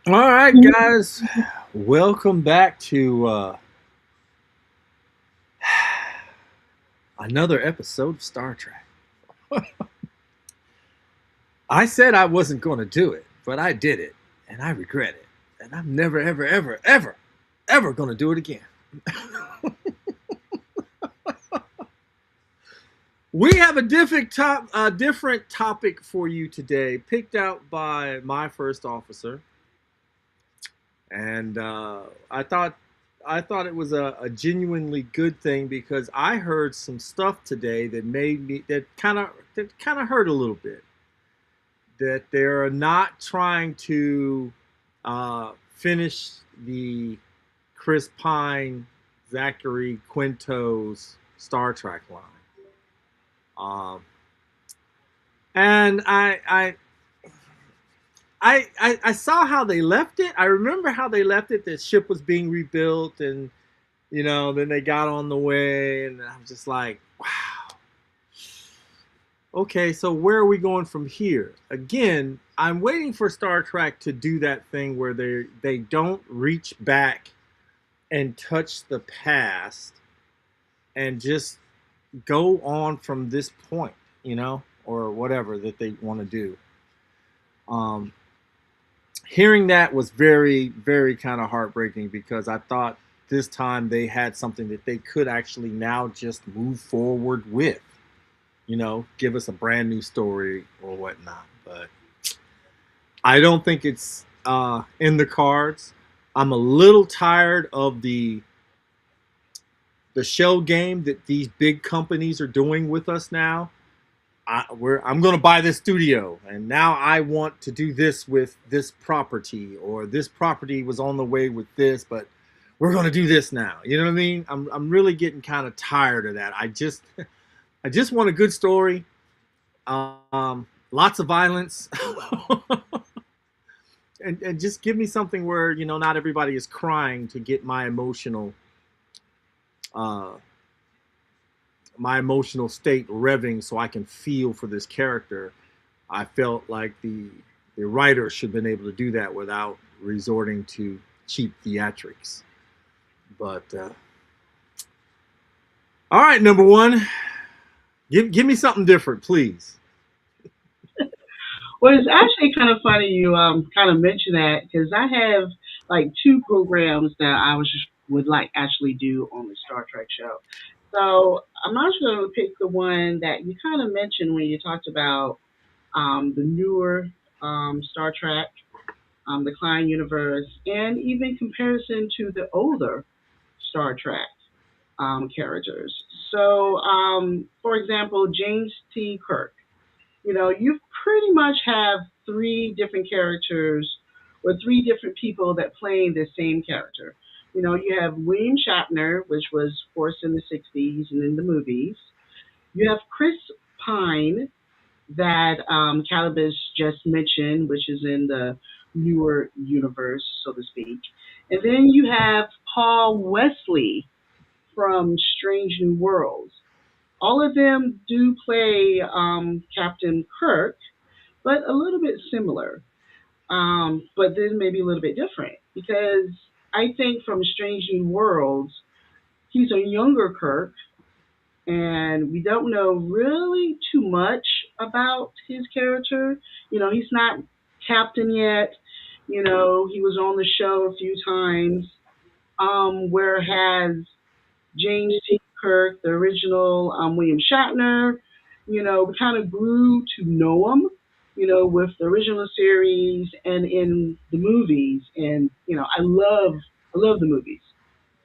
All right, guys, welcome back to another episode of Star Trek. I said I wasn't going to do it, but I did it, and I regret it. And I'm never, ever, ever, ever, ever going to do it again. We have a different topic for you today, picked out by my first officer, and I thought it was a genuinely good thing because I heard some stuff today that made me that kind of hurt a little bit. That they're not trying to finish the Chris Pine, Zachary Quinto's Star Trek line, um, and I saw how they left it. I remember how they left it. The ship was being rebuilt, and then they got on the way, and I'm just like, wow. Okay, so where are we going from here? Again, I'm waiting for Star Trek to do that thing where they don't reach back and touch the past and just go on from this point, or whatever that they want to do. Um, Hearing that was very, very kind of heartbreaking because I thought this time they had something that they could actually now just move forward with, give us a brand new story or whatnot. But I don't think it's in the cards. I'm a little tired of the shell game that these big companies are doing with us now. I'm going to buy this studio, and now I want to do this with this property, or this property was on the way with this, but we're going to do this now. You know what I mean? I'm really getting kind of tired of that. I just want a good story, lots of violence, and just give me something where not everybody is crying to get uh, my emotional state revving so I can feel for this character. I felt like the writer should have been able to do that without resorting to cheap theatrics. But all right, number one, give me something different, please. Well, it's actually kind of funny you kind of mention that because I have like two programs that would like actually do on the Star Trek show. So I'm actually going to pick the one that you kind of mentioned when you talked about the newer Star Trek, the Klein universe, and even comparison to the older Star Trek characters. So, for example, James T. Kirk. You pretty much have three different characters or three different people that play the same character. You have William Shatner, which was, of course, in the 60s and in the movies. You have Chris Pine, that Calibus just mentioned, which is in the newer universe, so to speak. And then you have Paul Wesley from Strange New Worlds. All of them do play Captain Kirk, but a little bit similar, but then maybe a little bit different. Because I think from Strange New Worlds, he's a younger Kirk, and we don't know really too much about his character. He's not captain yet. He was on the show a few times. Whereas James T. Kirk, the original William Shatner, we kind of grew to know him, with the original series and in the movies. And, I love the movies,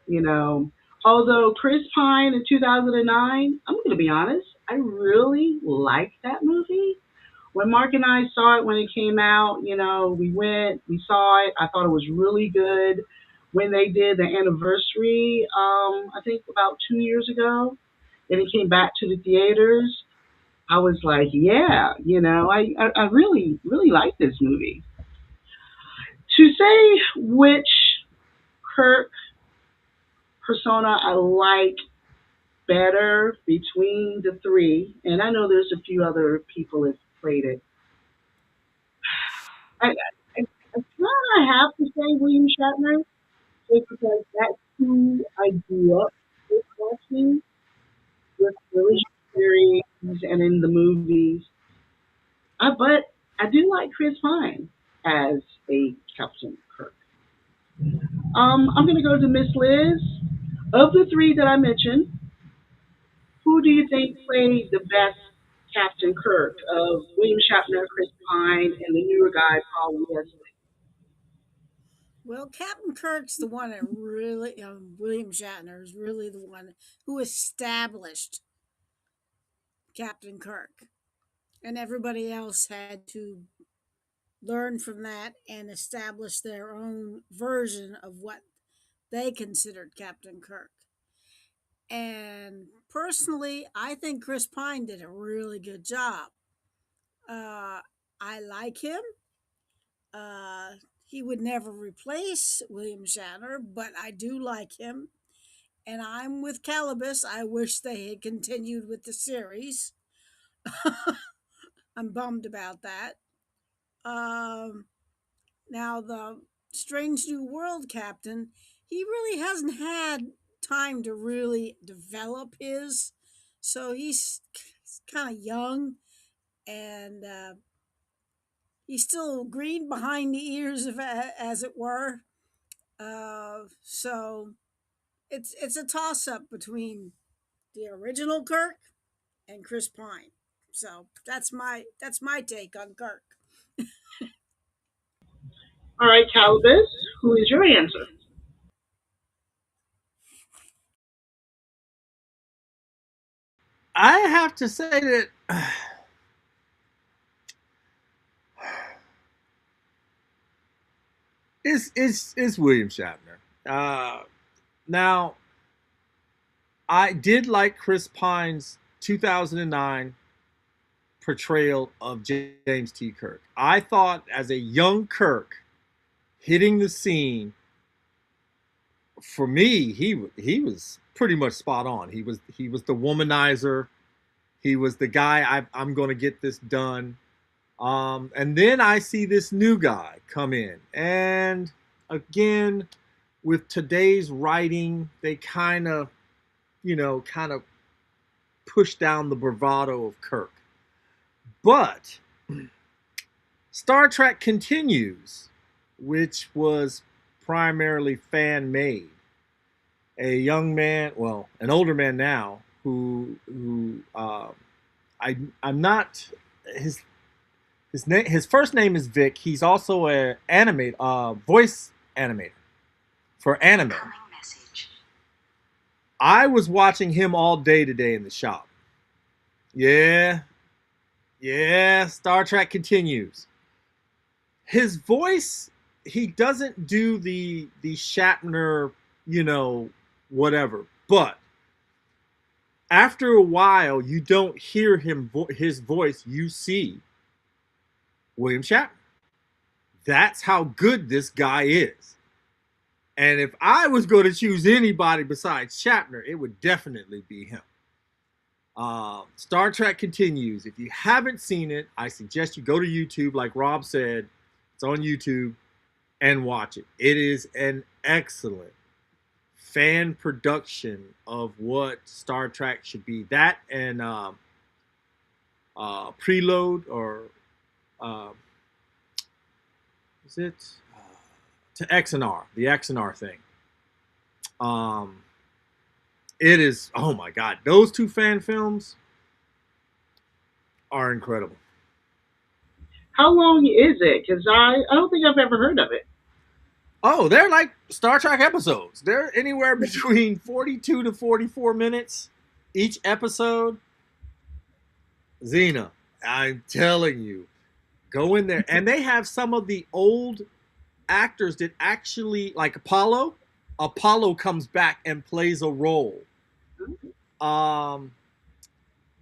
you know. Although Chris Pine in 2009, I'm going to be honest, I really liked that movie. When Mark and I saw it when it came out, we went, we saw it. I thought it was really good. When they did the anniversary, I think about 2 years ago, and it came back to the theaters, I was like, yeah, I really, really like this movie. To say which Kirk persona I like better between the three, and I know there's a few other people that played it. I, I, gonna have to say William Shatner just because that's who I grew up with watching with the original series and in the movies. But I do like Chris Pine as a Captain Kirk. I'm gonna go to Miss Liz. Of the three that I mentioned, who do you think played the best Captain Kirk of William Shatner, Chris Pine, and the newer guy Paul Wesley? Well, Captain Kirk's the one that really, William Shatner is really the one who established Captain Kirk. And everybody else had to learn from that and establish their own version of what they considered Captain Kirk. And personally, I think Chris Pine did a really good job. Uh, I like him. Uh, he would never replace William Shatner, but I do like him. And I'm with Calibus. I wish they had continued with the series. I'm bummed about that. Um, Now, the Strange New World captain, he really hasn't had time to really develop his. So he's kind of young and he's still green behind the ears, if, as it were. So it's a toss up between the original Kirk and Chris Pine. So that's my take on Kirk. All right, Calibus, who is your answer? I have to say that it's William Shatner. Now I did like Chris Pine's 2009 portrayal of James T. Kirk. I thought as a young Kirk hitting the scene, for me, he was pretty much spot on. He was the womanizer. He was the guy. I'm going to get this done. And then I see this new guy come in, and again, with today's writing, they kind of push down the bravado of Kirk. But Star Trek continues, which was primarily fan made. A young man, well, an older man now, I'm not his his first name is Vic. He's also a voice animator for anime. I was watching him all day today in the shop. Yeah, yeah. Star Trek continues. His voice, he doesn't do the Shatner, whatever. But after a while, you don't hear his voice. You see William Shatner. That's how good this guy is. And if I was going to choose anybody besides Shatner, it would definitely be him. Star Trek continues. If you haven't seen it, I suggest you go to YouTube, like Rob said. It's on YouTube, and watch it. It is an excellent fan production of what Star Trek should be. That and Preload, or uh, is it to XNR, the XNR thing. Um, it is, oh my God, those two fan films are incredible. How long is it? Because I don't think I've ever heard of it. Oh, they're like Star Trek episodes. They're anywhere between 42 to 44 minutes each episode. Xena, I'm telling you, go in there. And they have some of the old actors that actually, like Apollo. Apollo comes back and plays a role. Um,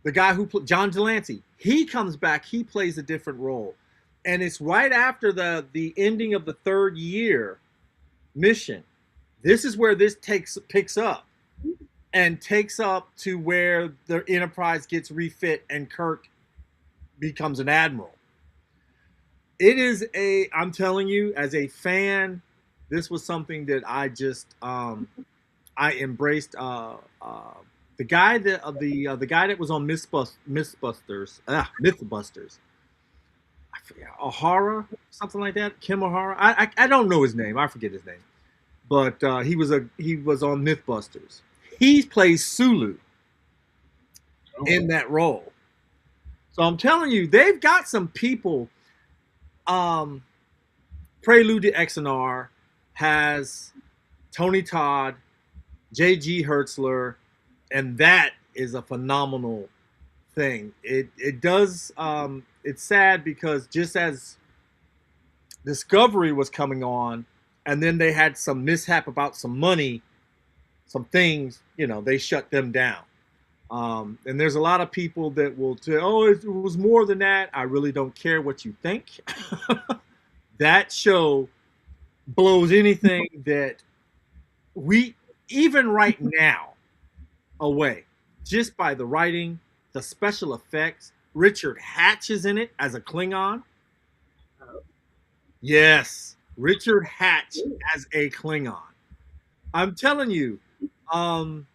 the guy John Delancey, he comes back. He plays a different role, and it's right after the ending of the third year mission. This is where this picks up and takes up to where the Enterprise gets refit and Kirk becomes an admiral. it is a. I'm telling you, as a fan, this was something that I just I embraced. The guy that the guy that was on Mythbusters, I forget, O'Hara, something like that. Kim O'Hara. I don't know his name. I forget his name. But he was on MythBusters. He plays Sulu Oh, in that role. So I'm telling you, they've got some people. Um, Prelude to XNR has Tony Todd, J.G. Hertzler, and that is a phenomenal thing. It does. It's sad because just as Discovery was coming on, and then they had some mishap about some money, some things. They shut them down. And there's a lot of people that will say, "Oh, it was more than that." I really don't care what you think. That show blows anything that we even right now away just by the writing, the special effects. Richard Hatch is in it as a Klingon. Yes, Richard Hatch as a Klingon. I'm telling you, um,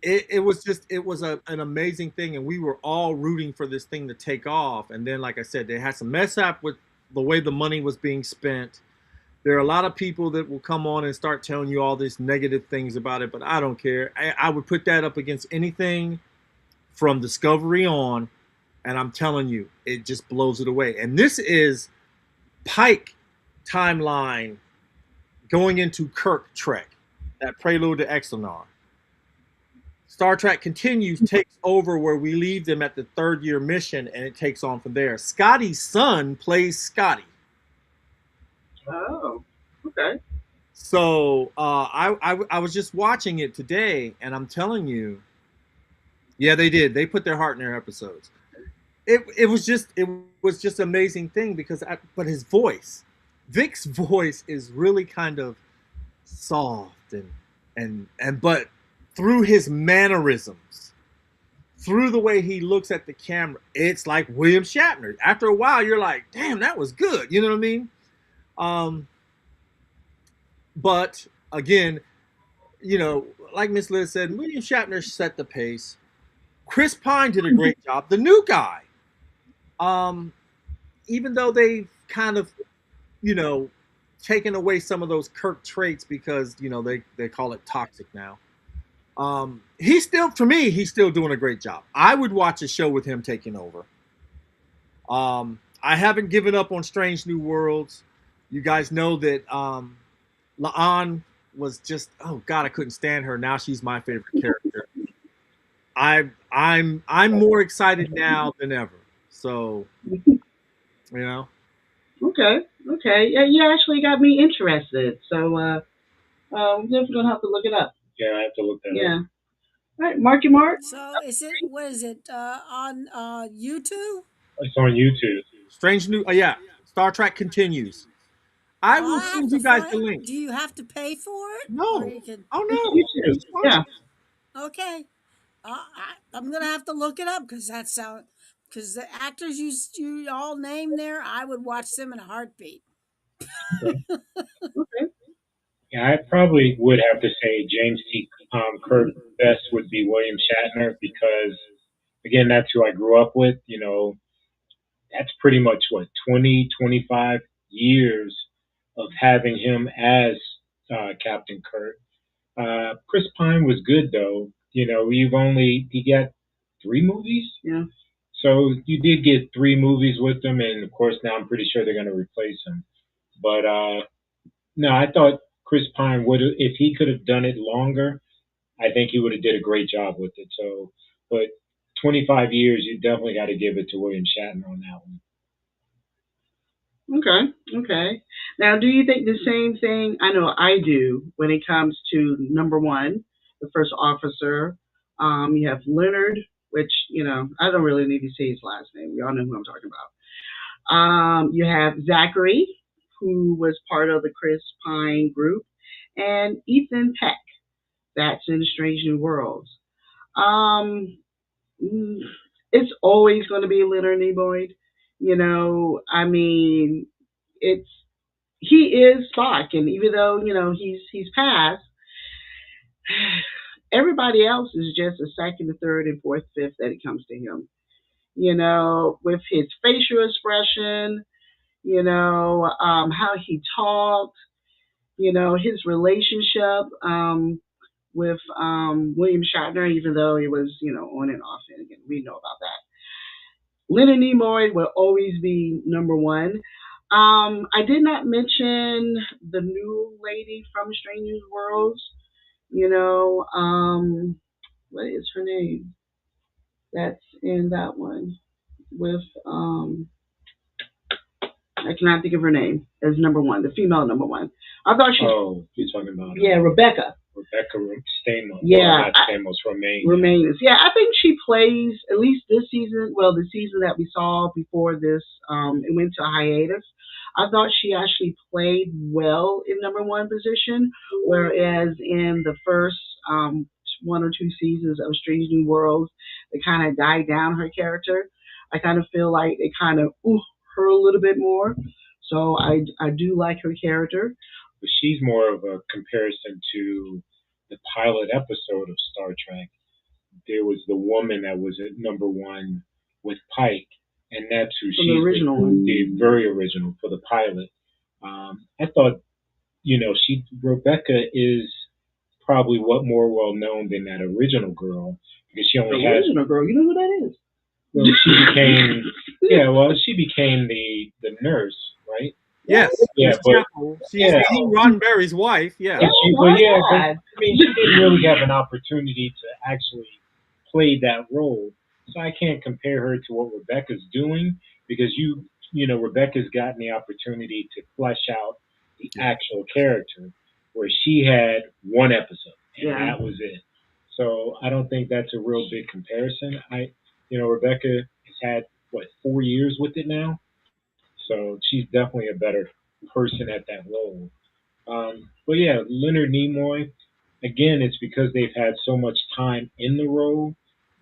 it was just it was an amazing thing, and we were all rooting for this thing to take off. And then, like I said, they had some mess up with the way the money was being spent. There are a lot of people that will come on and start telling you all these negative things about it, but I don't care. I would put that up against anything from Discovery on, and I'm telling you, it just blows it away. And this is Pike timeline going into Kirk Trek, that prelude to Exonar. Star Trek continues, takes over where we leave them at the third year mission, and it takes on from there. Scotty's son plays Scotty. Oh, okay. So I was just watching it today, and I'm telling you, yeah, they did. They put their heart in their episodes. It was just an amazing thing because but his voice, Vic's voice is really kind of soft and but through his mannerisms, through the way he looks at the camera, it's like William Shatner. After a while, you're like, damn, that was good. You know what I mean? Um, but again, like Miss Liz said, William Shatner set the pace. Chris Pine did a great job. The new guy, um, even though they kind of, you know, taken away some of those Kirk traits because they call it toxic now. He's still, for me, he's still doing a great job. I would watch a show with him taking over. I haven't given up on Strange New Worlds. You guys know that Laan was just, oh God, I couldn't stand her. Now she's my favorite character. I'm more excited now than ever. So you know, Okay, okay. Yeah, you actually got me interested. So, I'm definitely gonna have to look it up. yeah, I have to look that up. Yeah. All right, Marky Mark. So is it, what is it, on YouTube? It's on YouTube. Strange New, yeah, Star Trek continues. I Well, will I have send to you guys find. the link. Do you have to pay for it, or No, you can? oh It's no, YouTube. just watch Yeah. it. Okay, I'm gonna have to look it up because that's how. Because the actors you all named there, I would watch them in a heartbeat. Okay. Okay. Yeah, I probably would have to say James T. Kirk best would be William Shatner because, again, that's who I grew up with. That's pretty much what 20, 25 years of having him as Captain Kirk. Chris Pine was good though. He got three movies, Yeah. so you did get three movies with him, and of course now I'm pretty sure they're going to replace him. But no, I thought Chris Pine would, if he could have done it longer, I think he would have did a great job with it. So, but 25 years, you definitely got to give it to William Shatner on that one. Okay. Okay. Now, do you think the same thing? I know I do when it comes to number one, the first officer. You have Leonard, which I don't really need to say his last name. We all know who I'm talking about. You have Zachary, who was part of the Chris Pine group, and Ethan Peck. That's in Strange New Worlds. Um, mm, it's always going to be Leonard Nimoy. I mean, it's he is Spock, and even though he's passed, everybody else is just a second, a third, and fourth, fifth that it comes to him. With his facial expression, how he talked, his relationship with William Shatner, even though it was, on and off, and again, we know about that. Leonard Nimoy will always be number one. I did not mention the new lady from Strange New Worlds. What is her name? That's in that one with I cannot think of her name as number one, the female number one. I thought she. Oh, you're talking about Yeah, Rebecca. Rebecca Stamos. Yeah, well, not Stamos, Romaine. Remains. Yeah, I think she plays at least this season. Well, the season that we saw before this, it went to hiatus. I thought she actually played well in number one position, whereas in the first one or two seasons of Strange New Worlds, they kind of died down her character. I kind of feel like they kind of her a little bit more. So I do like her character. But she's more of a comparison to the pilot episode of Star Trek. There was the woman that was at number one with Pike, and that's who From the she's original one. the very original for the pilot. I thought, Rebecca is probably what more well known than that original girl because she The only has. original girl, you know who that is? Well, she became. Yeah, well, she became the nurse, right? Yes, Yeah, Miss but Chapel. She's yeah, Gene Roddenberry's wife. Yeah. yeah, Oh well, my yeah, but God. I mean, she didn't really have an opportunity to actually play that role, so I can't compare her to what Rebecca's doing because Rebecca's gotten the opportunity to flesh out the actual character, where she had one episode and Yeah. that was it. So I don't think that's a real big comparison. Rebecca has had what 4 years with it now, so she's definitely a better person at that role. But yeah, Leonard Nimoy, again, it's because they've had so much time in the role.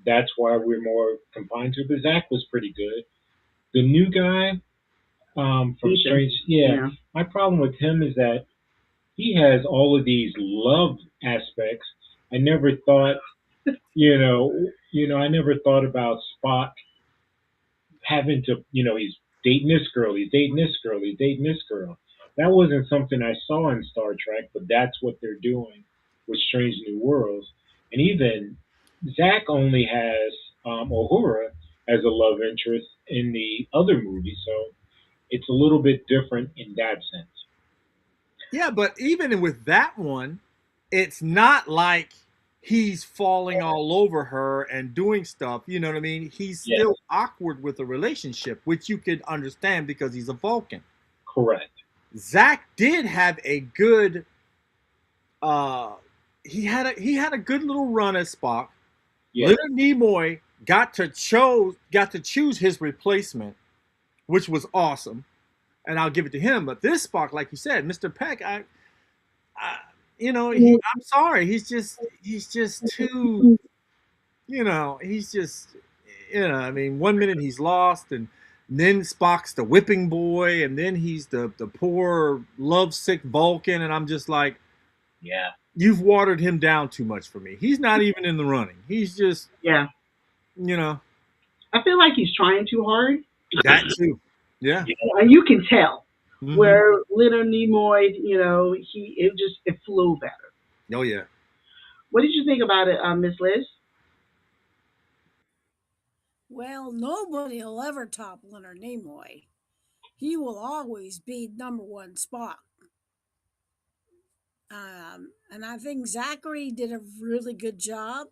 That's why we're more confined to it. But Zach was pretty good. The new guy from Ethan. Strange, yeah, Yeah. my problem with him is that he has all of these love aspects. I never thought, I never thought about Spock having to, he's dating this girl, he's dating this girl, he's dating this girl. That wasn't something I saw in Star Trek, but that's what they're doing with Strange New Worlds. And even Zach only has Uhura as a love interest in the other movie, so it's a little bit different in that sense. Yeah, but even with that one, it's not like he's falling all over her and doing stuff. You know what I mean? He's Yes, still awkward with the relationship, which you could understand because he's a Vulcan. correct. Zach did have a good uh he had a good little run as Spock. Yes, Leonard Nimoy got to choose his replacement, which was awesome, and I'll give it to him. But this Spock, like you said, Mr. Peck, I'm sorry, he's just too, he's just, I mean, one minute he's lost, and then Spock's the whipping boy, and then he's the poor lovesick Vulcan, and I'm just like, yeah. you've watered him down too much for me. He's not even in the running. He's just, Yeah. you know, I feel like he's trying too hard, that too. Yeah. and you can tell. Hmm. Where Leonard Nimoy, it flew better. Oh yeah. What did you think about it, Miss Liz? Well, nobody will ever top Leonard Nimoy. He will always be number one spot. And I think Zachary did a really good job.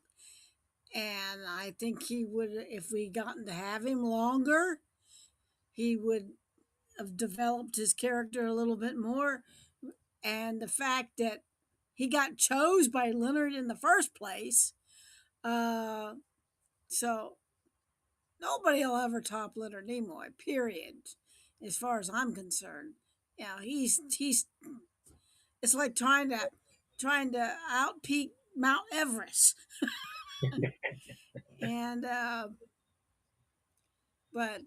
And I think he would, if we gotten to have him longer, he would have developed his character a little bit more. And the fact that he got chose by Leonard in the first place, uh, so nobody will ever top Leonard Nimoy. Period. As far as I'm concerned, he's. It's like trying to outpeak Mount Everest, and but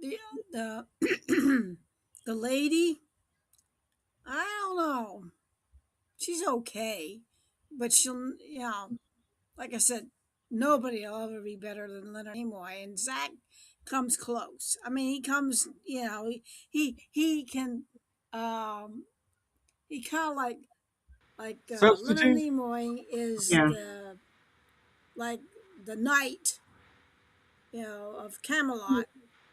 the the the lady, I don't know. She's okay, but she'll, like I said, nobody will ever be better than Leonard Nimoy, and Zach comes close. I mean, he comes, he can, um, he kind of like Leonard Substitute. Nimoy is Yeah. like the knight, of Camelot,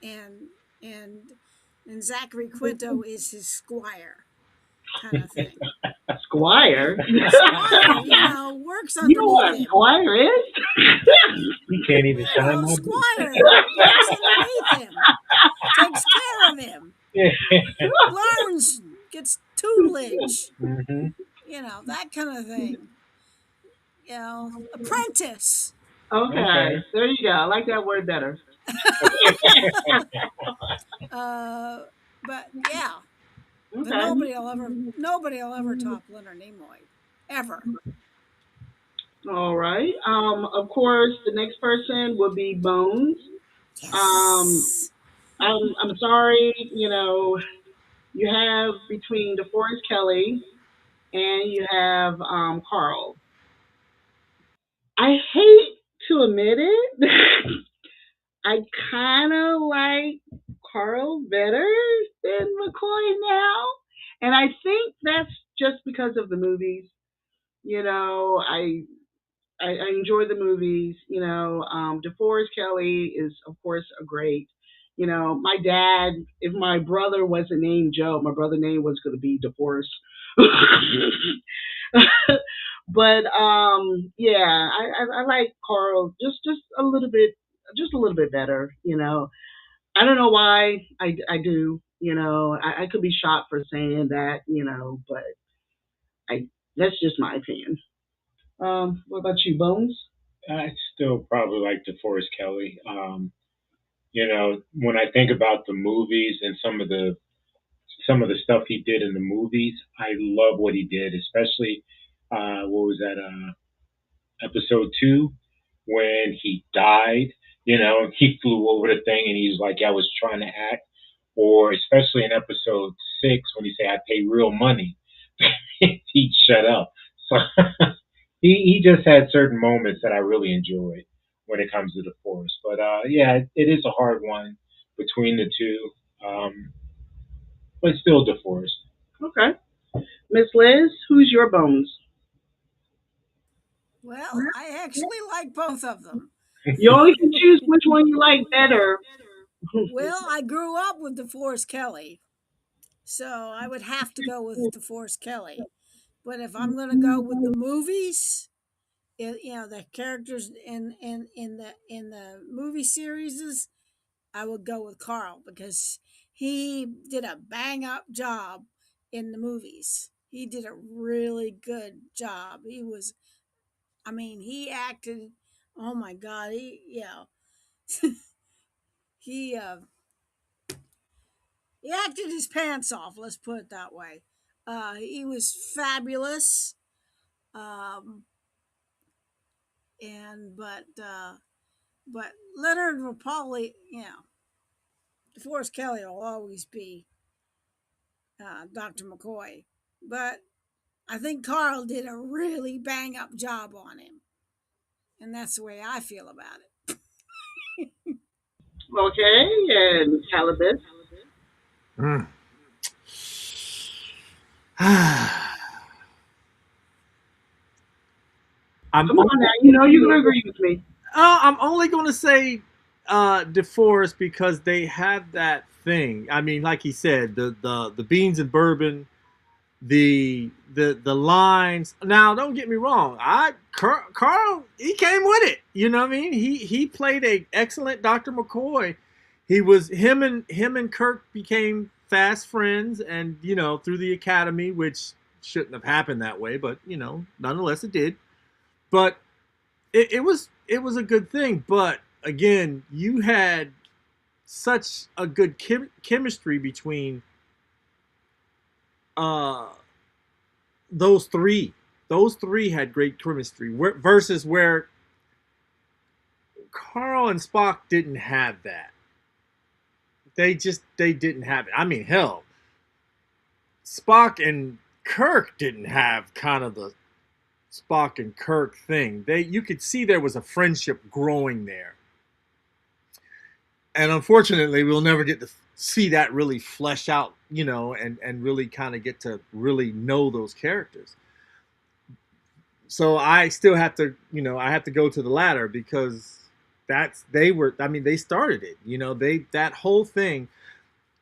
and and and Zachary Quinto is his squire, kind of thing. Squire. Squire, works You know underneath what a him. squire is? You can't even shine my boots. Squire works underneath him, takes care of him, Yeah. learns, gets tutelage, Hmm. that kind of thing. Apprentice. Okay, Okay. there you go. I like that word better. uh, but yeah, but Okay. nobody will ever top Leonard Nimoy, ever. All right. Of course, the next person would be Bones. Um, Yes. I'm sorry. You have between DeForest Kelly and you have Carl. I hate to admit it. I kind of like Carl better than McCoy now, and I think that's just because of the movies. I enjoy the movies. DeForest Kelly is, of course, a great. My dad, if my brother wasn't named Joe, my brother name was going to be DeForest. But yeah, I like Carl just a little bit better. I don't know why I do. I could be shot for saying that. But I that's just my opinion. What about you, Bones? I still probably like DeForest Kelly. When I think about the movies and some of the stuff he did in the movies, I love what he did, especially what was that? Episode 2 when he died. He flew over the thing and he's like, "I was trying to act." Or especially in episode 6 when he say, "I pay real money," he shut up. So he just had certain moments that I really enjoyed when it comes to the forest. But yeah, it is a hard one between the two. But still the forest. Okay, Miss Liz, who's your Bones? Well, I actually like both of them. You only can choose which one you like better. Well, I grew up with DeForest Kelly, so I would have to go with DeForest Kelly. But if I'm going to go with the movies, the characters in the movie series, I would go with Carl because he did a bang up job in the movies. He did a really good job. I mean, he acted. Oh my God, he he acted his pants off. Let's put it that way. He was fabulous. Um, and but Leonard will probably, DeForest Kelly will always be Dr. McCoy. But I think Carl did a really bang up job on him, and that's the way I feel about it. Okay, and Calibus. Mm. I'm Come on now, you're gonna agree with me. I'm only going to say DeForest because they have that thing. I mean, like he said, the beans and bourbon, the lines. Now, don't get me wrong. Carl he came with it. You know what I mean? He played a excellent Dr. McCoy. He was him and Kirk became fast friends, and through the academy, which shouldn't have happened that way, but nonetheless it did. But it was a good thing. But again, you had such a good chemistry between uh those three. Those three had great chemistry versus where Carl and Spock didn't have that. they didn't have it. I mean, hell, Spock and Kirk didn't have kind of the Spock and Kirk thing. They you could see there was a friendship growing there, and unfortunately, we'll never get to see that really flesh out, and really kind of get to really know those characters. So I still have to, I have to go to the latter because that's they were. I mean, they started it. They that whole thing.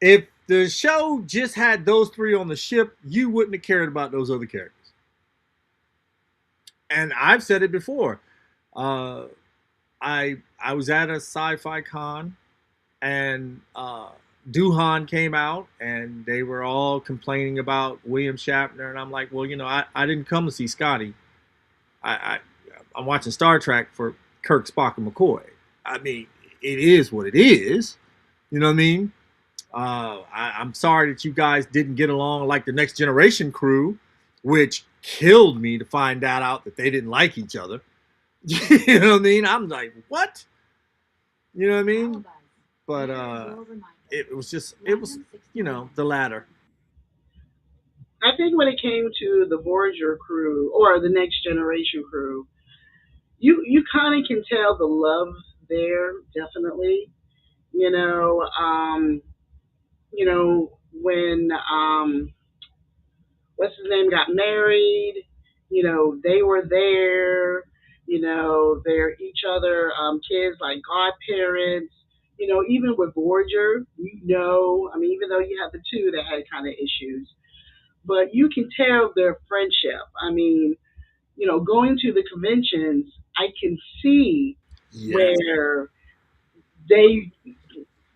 If the show just had those three on the ship, you wouldn't have cared about those other characters. And I've said it before. Uh, I was at a sci-fi con and Duhan came out and they were all complaining about William Shatner and I'm like, well, I didn't come to see Scotty. I I'm watching Star Trek for Kirk, Spock, and McCoy. I mean, it is what it is. You know what I mean? I'm sorry that you guys didn't get along like the Next Generation crew, which killed me to find out that they didn't like each other. You know what I mean? I'm like, what? You know what I mean? But it was just, it was, the latter. I think when it came to the Voyager crew or the Next Generation crew, you kind of can tell the love there, definitely. You know, when what's his name got married, they were there. They're each other kids like godparents. Even with Voyager, I mean, even though you have the two that had kind of issues, but you can tell their friendship. I mean, going to the conventions, I can see Yes. where they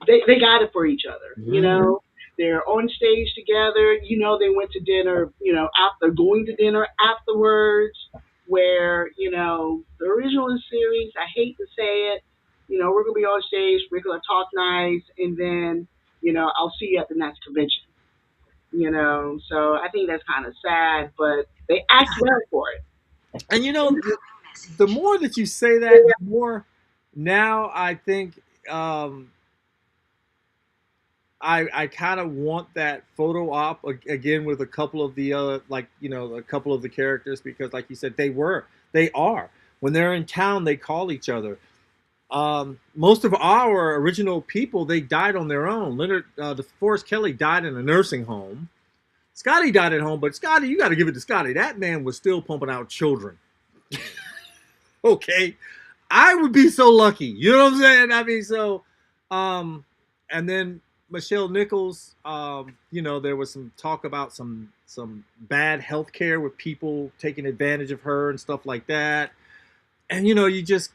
they got it for each other. Mm-hmm. They're on stage together. They went to dinner. After going to dinner afterwards, where the original series. I hate to say it. We're gonna be on stage. We're gonna talk nice, and then I'll see you at the next convention. So I think that's kind of sad, but they asked well for it. And the more that you say that, the more now I think um, I kind of want that photo op again with a couple of the like a couple of the characters because like you said they are when they're in town they call each other. Most of our original people they died on their own. Leonard DeForest Kelly died in a nursing home. Scotty died at home, but Scotty, you got to give it to Scotty. That man was still pumping out children. Okay, I would be so lucky. You know what I'm saying? I mean, so, um, and then Michelle Nichols, there was some talk about some bad health care with people taking advantage of her and stuff like that. And you just,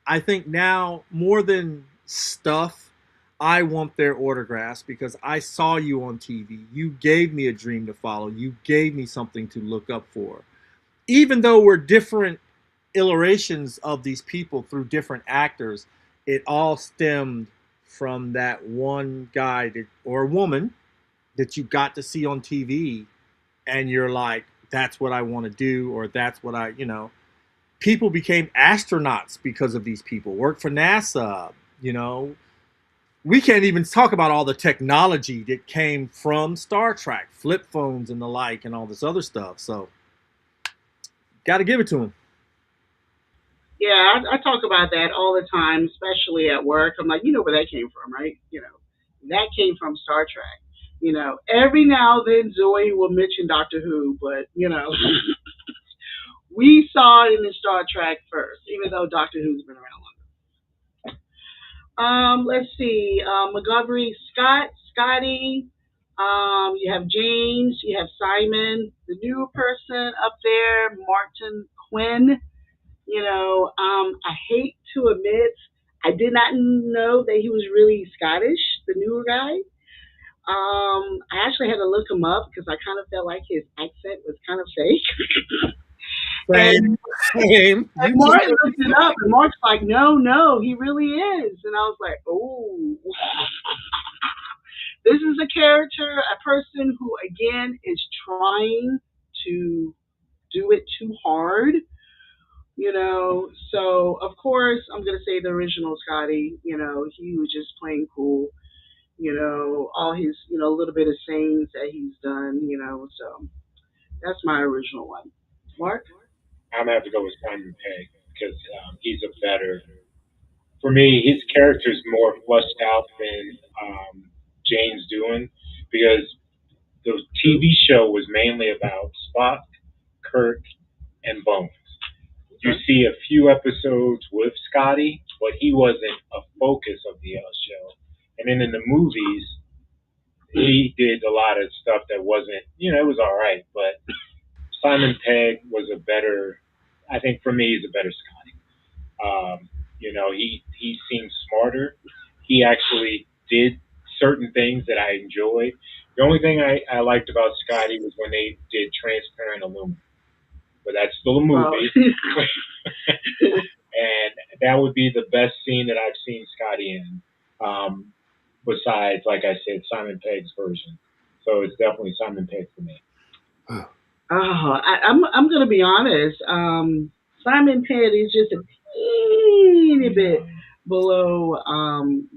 I think now more than stuff, I want their autographs because I saw you on TV. You gave me a dream to follow. You gave me something to look up for. Even though we're different iterations of these people through different actors, it all stemmed from that one guy or woman that you got to see on TV, and you're like, that's what I want to do, or that's what people became astronauts because of these people, worked for NASA, you know. We can't even talk about all the technology that came from Star Trek, flip phones and the like, and all this other stuff. So, got to give it to them. Yeah, I talk about that all the time, especially at work. I'm like, you know where that came from, right? That came from Star Trek. Every now and then Zoe will mention Doctor Who, but we saw it in the Star Trek first, even though Doctor Who's been around longer. Let's see, Montgomery Scott, Scotty. You have James, you have Simon, the new person up there, Martin Quinn. I hate to admit, I did not know that he was really Scottish, the newer guy. I actually had to look him up because I kind of felt like his accent was kind of fake. Same, And same. You just Mark looked it up, and Mark's like, no, no, he really is. And I was like, oh, this is a character, a person who, again, is trying to do it too hard. So of course I'm gonna say the original Scotty. He was just plain cool. All his a little bit of sayings that he's done. So that's my original one. Mark. I'm gonna have to go with Simon Pegg because he's a better. For me, his character is more fleshed out than James doing because the TV show was mainly about Spock, Kirk, and Bones. You Okay. see a few episodes with Scotty, but he wasn't a focus of the show. And then in the movies, he did a lot of stuff that wasn't, it was all right. But Simon Pegg was a better, I think for me, he's a better Scotty. He seemed smarter. He actually did certain things that I enjoyed. The only thing I liked about Scotty was when they did Transparent Aluminum, but that's still a Oh. movie. And that would be the best scene that I've seen Scotty in. Besides, like I said, Simon Pegg's version. So it's definitely Simon Pegg for me. I'm gonna be honest. Simon Pegg is just a teeny bit below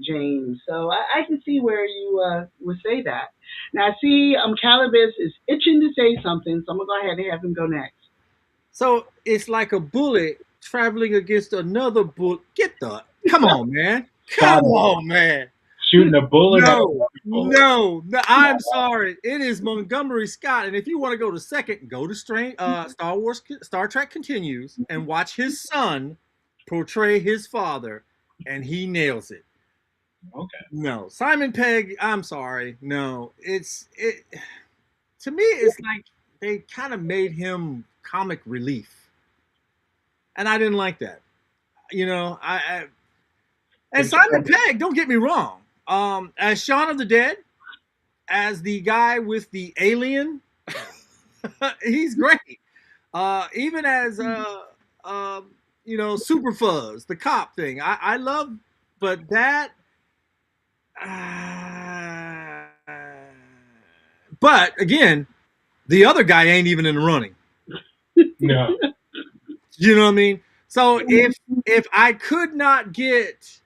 James, so I can see where you would say that. Now, see, Calabas is itching to say something, so I'm gonna go ahead and have him go next. So it's like a bullet traveling against another bullet. Come on, man. Stop Come on, man. shooting a bullet at No, a bullet. no, no. I'm sorry. It is Montgomery Scott, and if you want to go to second, go to Star Trek Continues, and watch his son portray his father, and he nails it. Okay. No, Simon Pegg. I'm sorry. No, it. To me, it's like they kind of made him comic relief, and I didn't like that. I and Simon Pegg. Don't get me wrong. As Shaun of the Dead, as the guy with the alien, he's great. Even as Super Fuzz, the cop thing, I love, but that. Uh, but again, the other guy ain't even in the running. No. You know what I mean? So if I could not get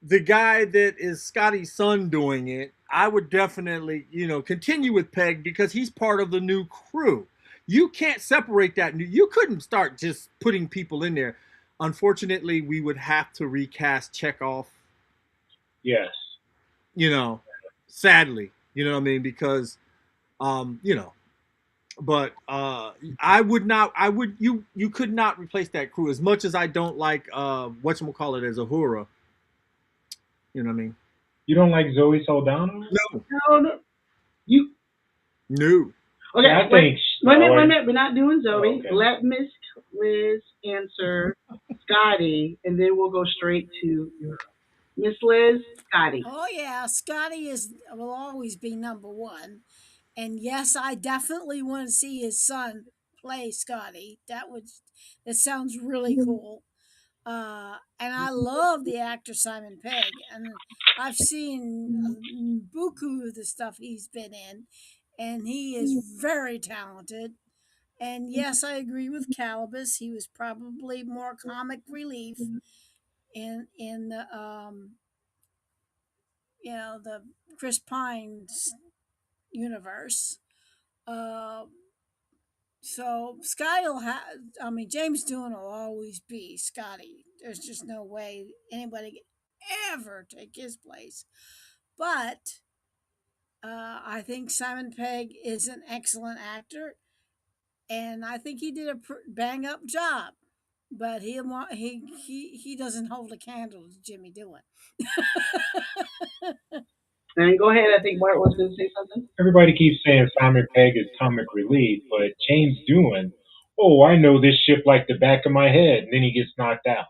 the guy that is Scotty's son doing it, I would definitely, continue with Peg because he's part of the new crew. You can't separate that. You couldn't start just putting people in there. Unfortunately, we would have to recast Chekhov, Yes. you know, sadly, you know what I mean? Because, um, you know, but you could not replace that crew as much as I don't like, whatchamacallit as Uhura. You know what I mean? You don't like Zoe Saldana? No, No, no, you no. okay? Yeah, I Wait, think. wait a minute, Oh, wait a minute. We're not doing Zoe. okay. Let Miss Liz answer Scotty, and then we'll go straight to Miss Liz. Scotty. Oh yeah, Scotty is will always be number one. And yes, I definitely want to see his son play Scotty. That sounds really cool. And I love the actor Simon Pegg, and I've seen buku of the stuff he's been in, and he is very talented. And yes, I agree with Calibus. He was probably more comic relief in the Chris Pines universe. Uh, so Scotty will have. I mean, James Doohan will always be Scotty. There's just no way anybody could ever take his place. But I think Simon Pegg is an excellent actor, and I think he did a bang up job. But he doesn't hold a candle to Jimmy Doohan. And go ahead. I think Bart was going to say something. Everybody keeps saying Simon Pegg is comic relief, but James Doohan, oh, I know this ship like the back of my head, and then he gets knocked out.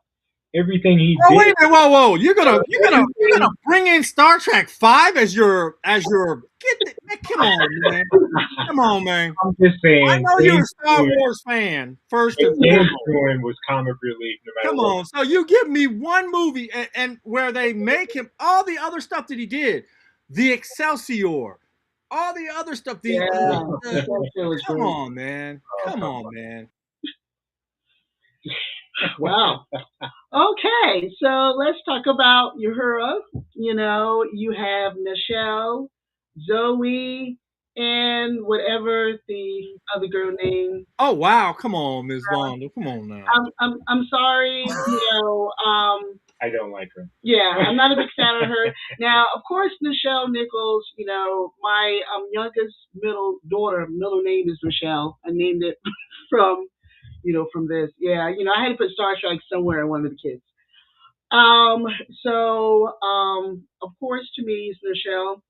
Everything he Oh, wait did, a minute! Whoa, whoa! You're gonna Everything. bring in Star Trek Five as your man, come on, man! Come on, man! I'm just I saying, know you're a Star Wars fan first and James foremost. Doohan was comic relief no matter Come what. on, so you give me one movie and where they make him all the other stuff that he did, the Excelsior, all the other stuff. Yeah, The that show was come great. on, man! Come on, man! Wow. Okay, so let's talk about Uhura. You have Michelle, Zoe, and whatever the other girl name. Oh wow, come on, Miss Vonda, come on now. I'm sorry. I don't like her. Yeah, I'm not a big fan of her. Now, of course, Michelle Nichols. My youngest middle daughter, middle name is Michelle. I named it from from this. Yeah, I had to put Star Trek somewhere in one of the kids. Um, of course, to me, it's Michelle.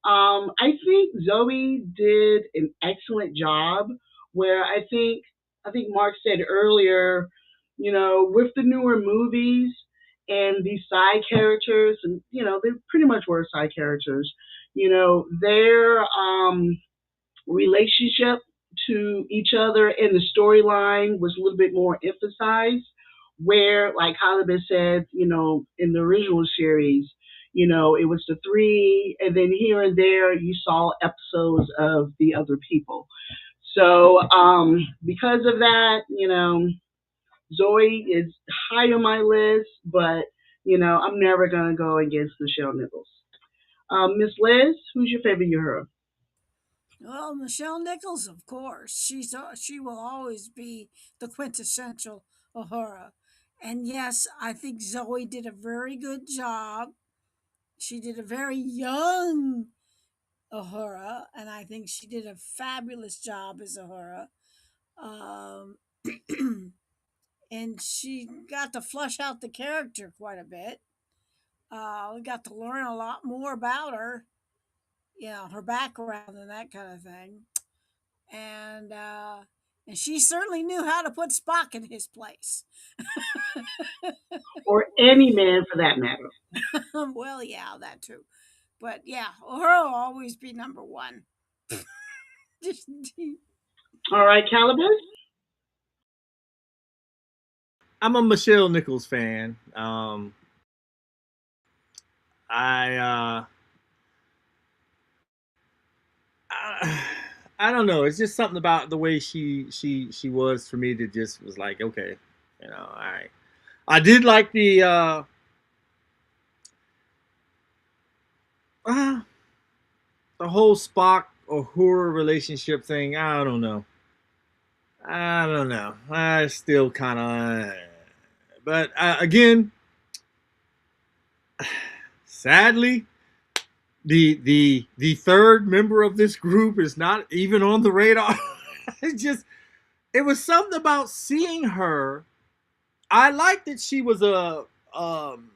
I think Zoe did an excellent job. Where I think Mark said earlier, with the newer movies and these side characters, and they pretty much were side characters. Their relationship to each other and the storyline was a little bit more emphasized. Where, like Halibut said, in the original series, it was the three, and then here and there you saw episodes of the other people. So, because of that, Zoe is high on my list, but I'm never gonna go against Michelle Nichols. Miss Liz, who's your favorite hero? Well, Michelle Nichols, of course. She will always be the quintessential Uhura. And yes, I think Zoe did a very good job. She did a very young Uhura, and I think she did a fabulous job as Uhura. Um, and she got to flush out the character quite a bit. We got to learn a lot more about her, her background and that kind of thing. And uh, and she certainly knew how to put Spock in his place. Or any man for that matter. Well, yeah, that too. But yeah, her will always be number one. Just All right, Calibus. I'm a Michelle Nichols fan. I, I I don't know. It's just something about the way she was for me that just was like, okay, all right. I did like uh the whole Spock Uhura relationship thing. I don't know. I don't know. I still kind of, but again, sadly, the third member of this group is not even on the radar. It was something about seeing her. I liked that she was um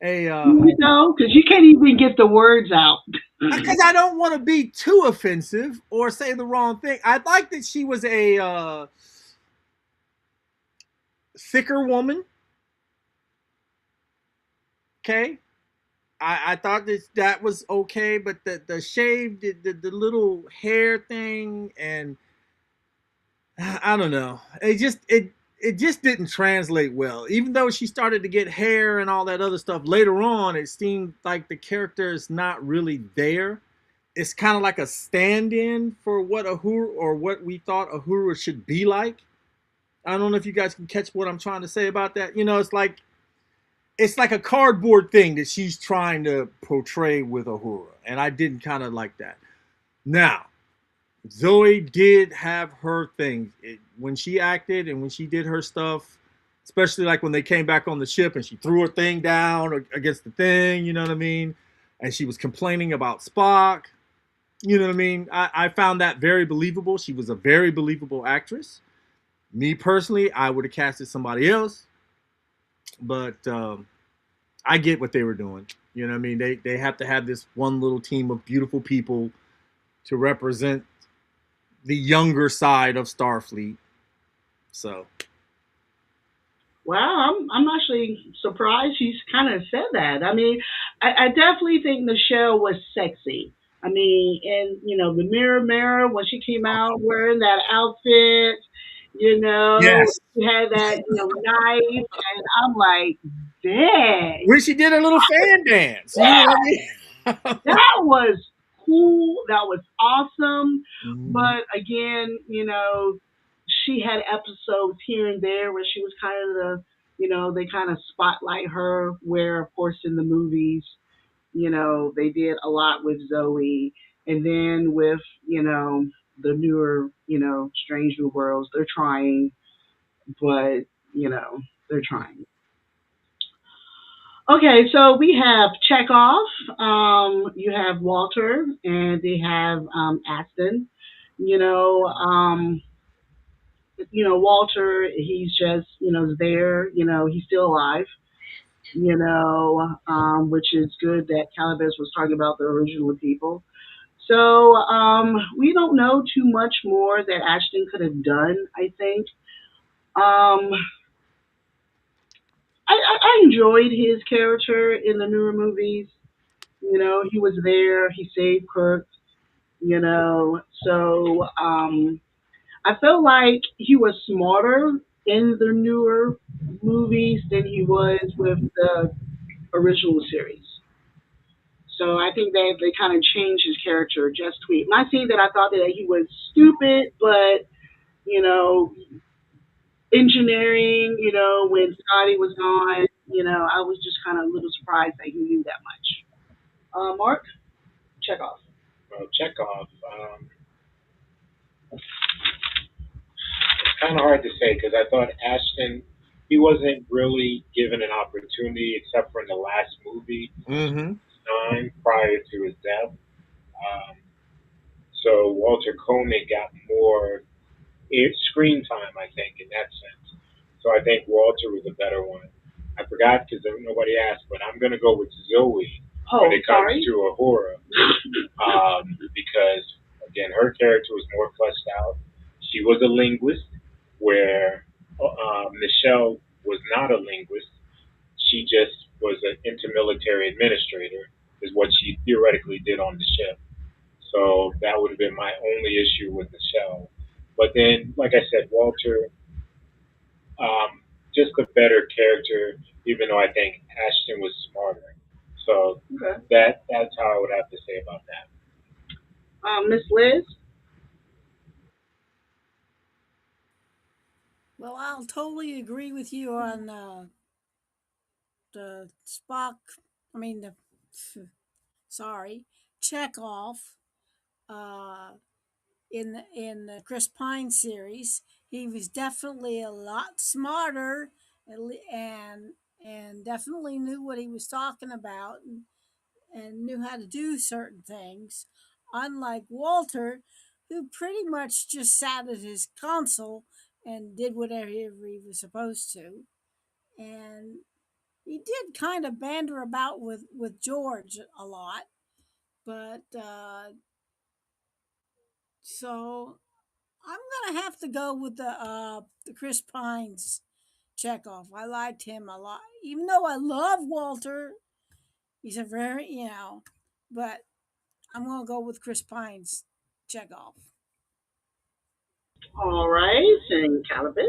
a Because you can't even get the words out. because I don't want to be too offensive or say the wrong thing. I like that she was a thicker woman. Okay, I thought that was okay, but the shave, the little hair thing, and I don't know. It just didn't translate well. Even though she started to get hair and all that other stuff later on, it seemed like the character is not really there. It's kind of like a stand-in for what Uhura or what we thought Uhura should be like. I don't know if you guys can catch what I'm trying to say about that. It's like a cardboard thing that she's trying to portray with Uhura, and I didn't kind of like that. Now, Zoe did have her thing when she acted and when she did her stuff, especially like when they came back on the ship and she threw her thing down against the thing, you know what I mean? And she was complaining about Spock, you know what I mean? I found that very believable. She was a very believable actress. Me personally, I would have casted somebody else, but I get what they were doing. You know what I mean? They have to have this one little team of beautiful people to represent the younger side of Starfleet. So Wow, I'm actually surprised she's kind of said that. I mean, I definitely think Michelle was sexy. I mean, and the mirror, mirror, when she came out wearing that outfit, yes, she had that knife, and I'm like, dang, when she did her little fan dance, you know what I mean? that was cool. That was awesome. Hmm. But again, she had episodes here and there where she was kind of they kind of spotlight her, where, of course, in the movies, they did a lot with Zoe. And then with, the newer, Strange New Worlds, they're trying, but, they're trying. Okay, so we have Chekhov, you have Walter, and they have Aston. You know, um, Walter, he's just, there. He's still alive. Which is good that Calabas was talking about the original people. So we don't know too much more that Ashton could have done. I think I enjoyed his character in the newer movies. He was there. He saved Kirk. So I felt like he was smarter in the newer movies than he was with the original series. So I think that they kind of changed his character, just tweet. Not saying that I thought that he was stupid, but you know, engineering, when Scotty was gone, I was just kind of a little surprised that he knew that much. Mark, check off. Well, Chekhov, it's kind of hard to say because I thought Ashton, he wasn't really given an opportunity except for in the last movie, Hmm. time prior to his death. Um, so Walter Koenig got more screen time, I think, in that sense. So I think Walter was a better one. I forgot because nobody asked, but I'm going to go with Zoe when Oh, it comes sorry. to Ahura, because again, her character was more fleshed out. She was a linguist, where Michelle was not a linguist. She just was an intermilitary administrator, is what she theoretically did on the ship. So that would have been my only issue with Michelle. But then, like I said, Walter, just a better character, even though I think Ashton was smarter. So Okay. that's how I would have to say about that. Miss Liz. Well, I'll totally agree with you on the Spock. I mean, the sorry, Chekhov. Uh, in the Chris Pine series, he was definitely a lot smarter, and definitely knew what he was talking about, and knew how to do certain things. Unlike Walter, who pretty much just sat at his console and did whatever he was supposed to, and he did kind of banter about with George a lot, but so I'm gonna have to go with the Chris Pines Chekhov. I liked him a lot, even though I love Walter. He's a very but I'm gonna go with Chris Pines Chekhov. All right, and Calabas.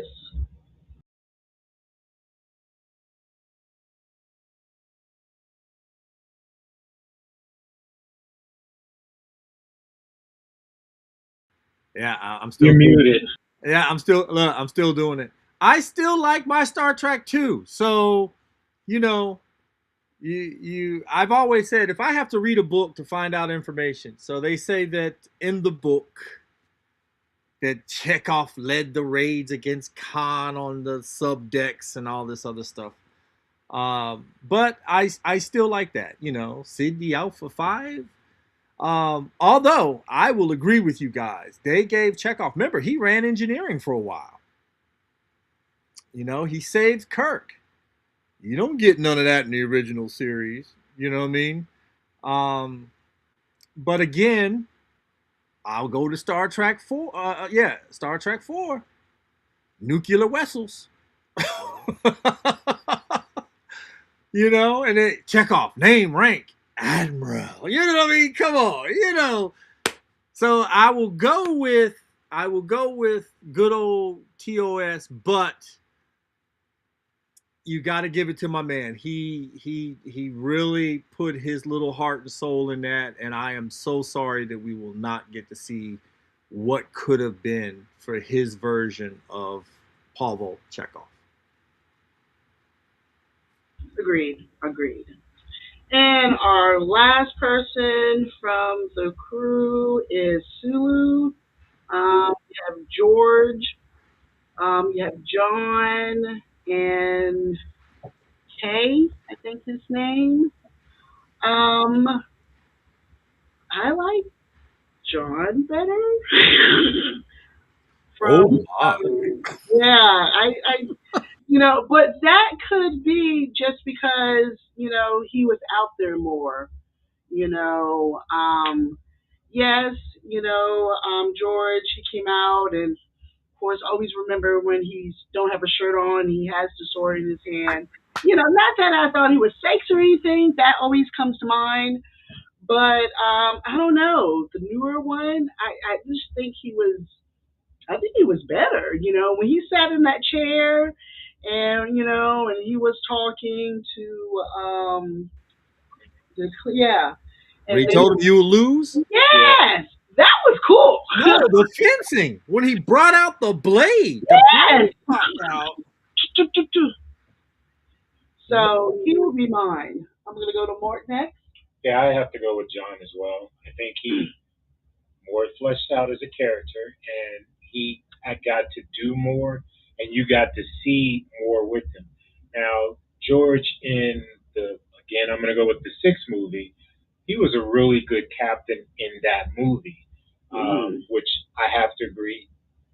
Yeah, I'm You're still. muted. Yeah, I'm still. Look, I'm still doing it. I still like my Star Trek too. So, you know, I've always said if I have to read a book to find out information. So they say that in the book that Chekhov led the raids against Khan on the subdecks and all this other stuff. But I still like that. Sydney Alpha 5. Although I will agree with you guys, they gave Chekhov. Remember, he ran engineering for a while. He saved Kirk. You don't get none of that in the original series. You know what I mean? Um, but again, I'll go to Star Trek 4. Yeah, Star Trek 4. Nuclear vessels. And then Chekhov, name, rank, Admiral. You know what I mean? Come on. So I will go with good old TOS, but you got to give it to my man. He really put his little heart and soul in that, and I am so sorry that we will not get to see what could have been for his version of Pavel Chekhov. Agreed. Agreed. And our last person from the crew is Sulu. You have George. You have John and Kay, I think his name. Um, I like John better. Oh From my! yeah, but that could be just because he was out there more. You know, yes, George, he came out, and of course, always remember when he's don't have a shirt on, he has the sword in his hand. Not that I thought he was sex or anything. That always comes to mind. But I don't know. The newer one, I just think he was. I think he was better. When he sat in that chair, and he was talking to yeah, When and he then told him you will lose. Yeah. yes, that was cool. No, the fencing. When he brought out the blade Yes. popped out. So he will be mine. I'm gonna go to Mark next. Yeah, I have to go with John as well. I think he more fleshed out as a character, and he I got to do more, and you got to see more with him. Now, George in the again, I'm going to go with the sixth movie. He was a really good captain in that movie, Mm. which I have to agree.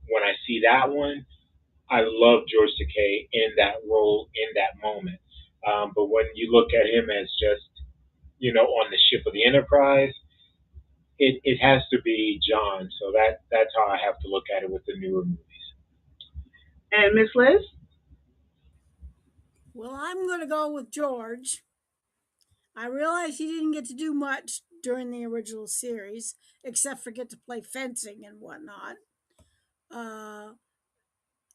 When I see that one, I love George Takei in that role in that moment. But when you look at him as just on the ship of the Enterprise, it has to be John. So that's how I have to look at it with the newer movies. And Miss Liz. Well, I'm going to go with George. I realize he didn't get to do much during the original series, except for get to play fencing and whatnot. Uh,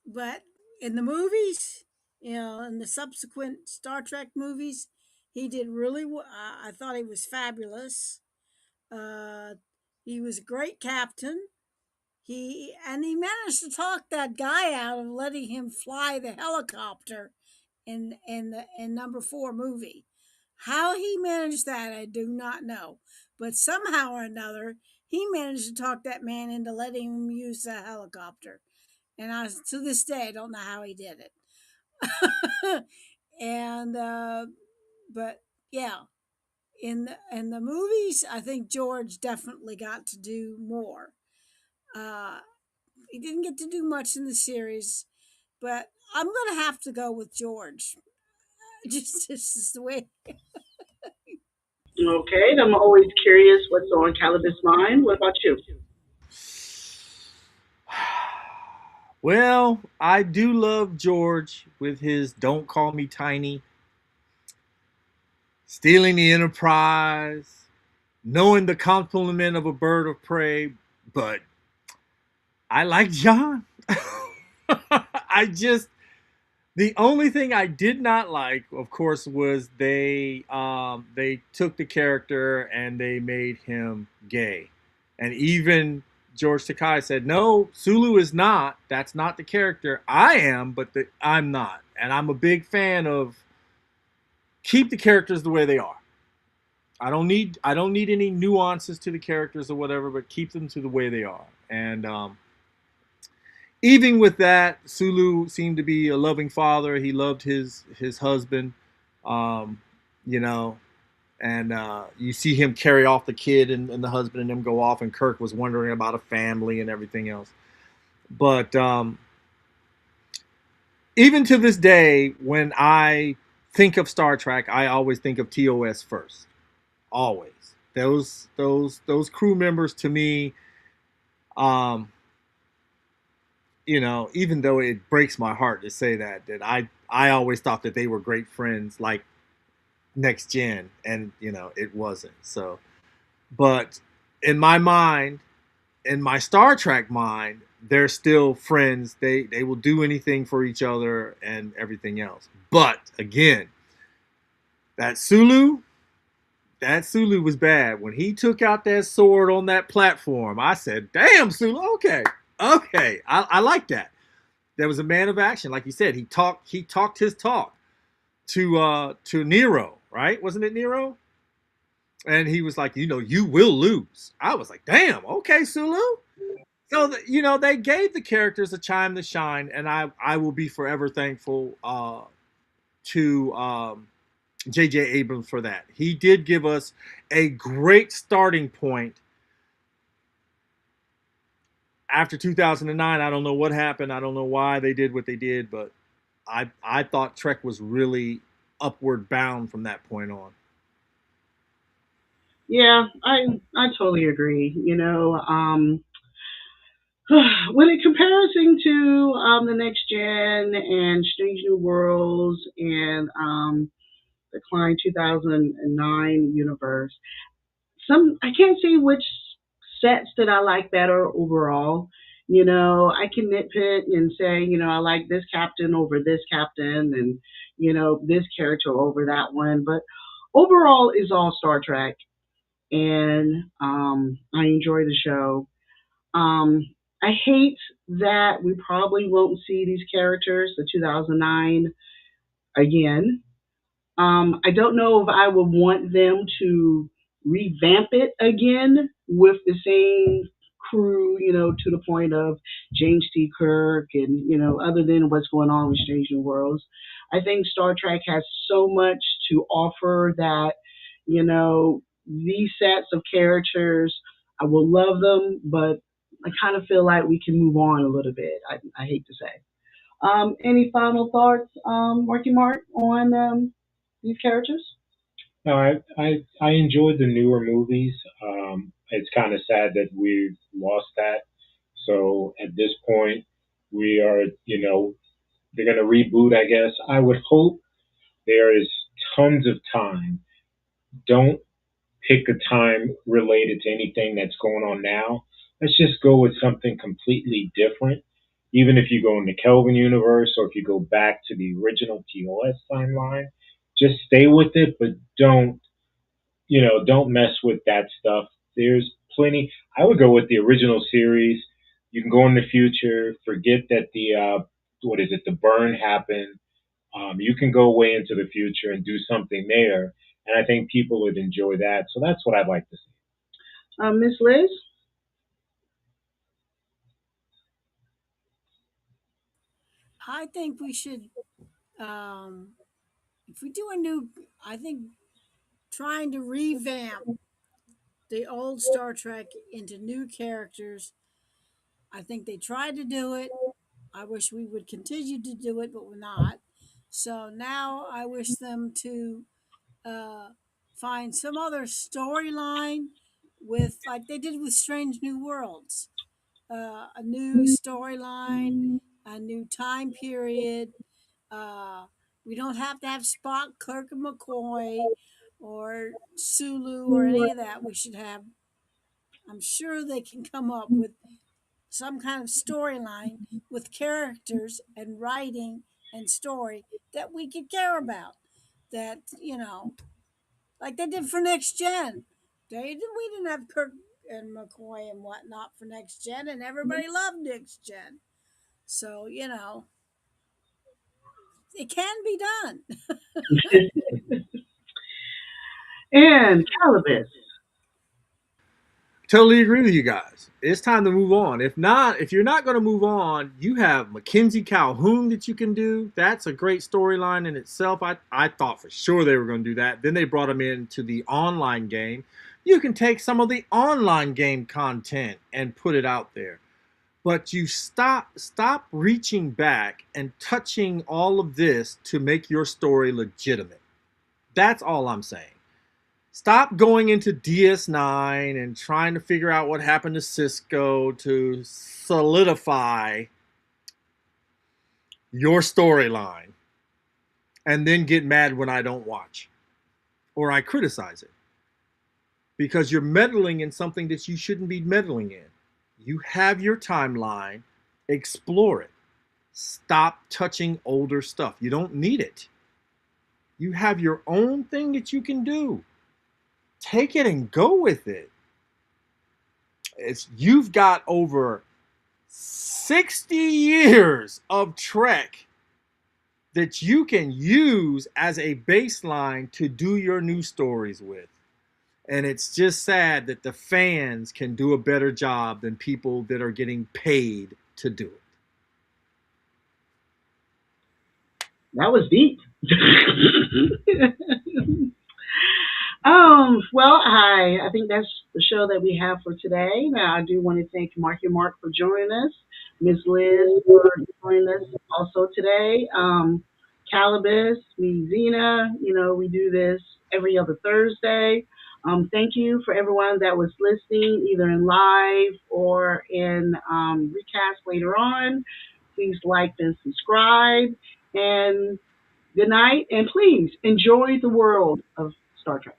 but in the movies, in the subsequent Star Trek movies, he did really well. I thought he was fabulous. Uh, he was a great captain. He managed to talk that guy out of letting him fly the helicopter in number 4 movie. How he managed that, I do not know, but somehow or another, he managed to talk that man into letting him use the helicopter. And to this day, I don't know how he did it. and but yeah, in the movies, I think George definitely got to do more. Uh, he didn't get to do much in the series, but I'm gonna have to go with George. Just this is the way. Okay, and I'm always curious what's on Calibus' mind. What about you? Well, I do love George with his "Don't call me tiny," stealing the Enterprise, knowing the compliment of a bird of prey, but I like John. I just the only thing I did not like, of course, was they took the character and they made him gay, and even George Takai said, "No, Sulu is not. That's not the character. I am, but I'm not." And I'm a big fan of keep the characters the way they are. I don't need any nuances to the characters or whatever, but keep them to the way they are. And even with that, Sulu seemed to be a loving father. He loved his husband, um, you know, and you see him carry off the kid and the husband and them go off, and Kirk was wondering about a family and everything else. But even to this day, when I think of Star Trek, I always think of TOS first. Always. Those crew members to me, um, even though it breaks my heart to say that I always thought that they were great friends, like Next Gen, and it wasn't. So, but in my mind, in my Star Trek mind, they're still friends. They will do anything for each other and everything else. But again, that Sulu, that Sulu was bad. When he took out that sword on that platform, I said, "Damn, Sulu, okay, okay, I like that." There was a man of action, like you said. He talked his talk to Nero, right? Wasn't it Nero? And he was like, you will lose. I was like, damn, okay, Sulu. So they gave the characters a chime to shine, and I will be forever thankful to J.J. Abrams for that. He did give us a great starting point. After 2009, I don't know what happened. I don't know why they did what they did, but I thought Trek was really upward bound from that point on. Yeah, I totally agree. When it comparison to the next gen and Strange New Worlds and the Klein 2009 universe, I can't say which sets that I like better overall. I can nitpick and say, I like this captain over this captain, and this character over that one. But overall, is all Star Trek, and I enjoy the show. I hate that we probably won't see these characters, the 2009, again. I don't know if I would want them to revamp it again with the same crew, to the point of James T. Kirk and, other than what's going on with Strange New Worlds. I think Star Trek has so much to offer that, these sets of characters, I will love them, but I kind of feel like we can move on a little bit. I hate to say. Any final thoughts, Marky Mark, on these characters? No, I enjoyed the newer movies. It's kind of sad that we've lost that. So at this point, we are, they're going to reboot, I guess. I would hope there is tons of time. Don't pick a time related to anything that's going on now. Let's just go with something completely different. Even if you go in the Kelvin universe or if you go back to the original TOS timeline, just stay with it, but don't mess with that stuff. There's plenty. I would go with the original series. You can go in the future, forget that the what is it, the burn happened. You can go way into the future and do something there, and I think people would enjoy that. So that's what I'd like to see. Miss Liz? I think we should, um, if we do a new, I think trying to revamp the old Star Trek into new characters. I think they tried to do it. I wish we would continue to do it, but we're not. So now I wish them to uh, find some other storyline with, like they did with Strange New Worlds, a new storyline, a new time period. Uh, we don't have to have Spock, Kirk, and McCoy, or Sulu, or any of that. We should have. I'm sure they can come up with some kind of storyline with characters and writing and story that we could care about. That like they did for Next Gen. We didn't have Kirk and McCoy and whatnot for Next Gen, and everybody loved Next Gen. So it can be done. And Calibus. Totally agree with you guys. It's time to move on. If you're not going to move on, you have Mackenzie Calhoun that you can do. That's a great storyline in itself. I thought for sure they were going to do that. Then they brought him into the online game. You can take some of the online game content and put it out there. But you stop reaching back and touching all of this to make your story legitimate. That's all I'm saying. Stop going into DS9 and trying to figure out what happened to Cisco to solidify your storyline and then get mad when I don't watch or I criticize it because you're meddling in something that you shouldn't be meddling in. You have your timeline, explore it. Stop touching older stuff. You don't need it. You have your own thing that you can do. Take it and go with it. You've got over 60 years of Trek that you can use as a baseline to do your new stories with. And it's just sad that the fans can do a better job than people that are getting paid to do it. That was deep. Well, I think that's the show that we have for today. Now, I do want to thank Marky Mark for joining us, Ms. Liz for joining us also today, Calibus, me, Zena. We do this every other Thursday. Thank you for everyone that was listening, either in live or in recast later on. Please like and subscribe. And good night, and please enjoy the world of Star Trek.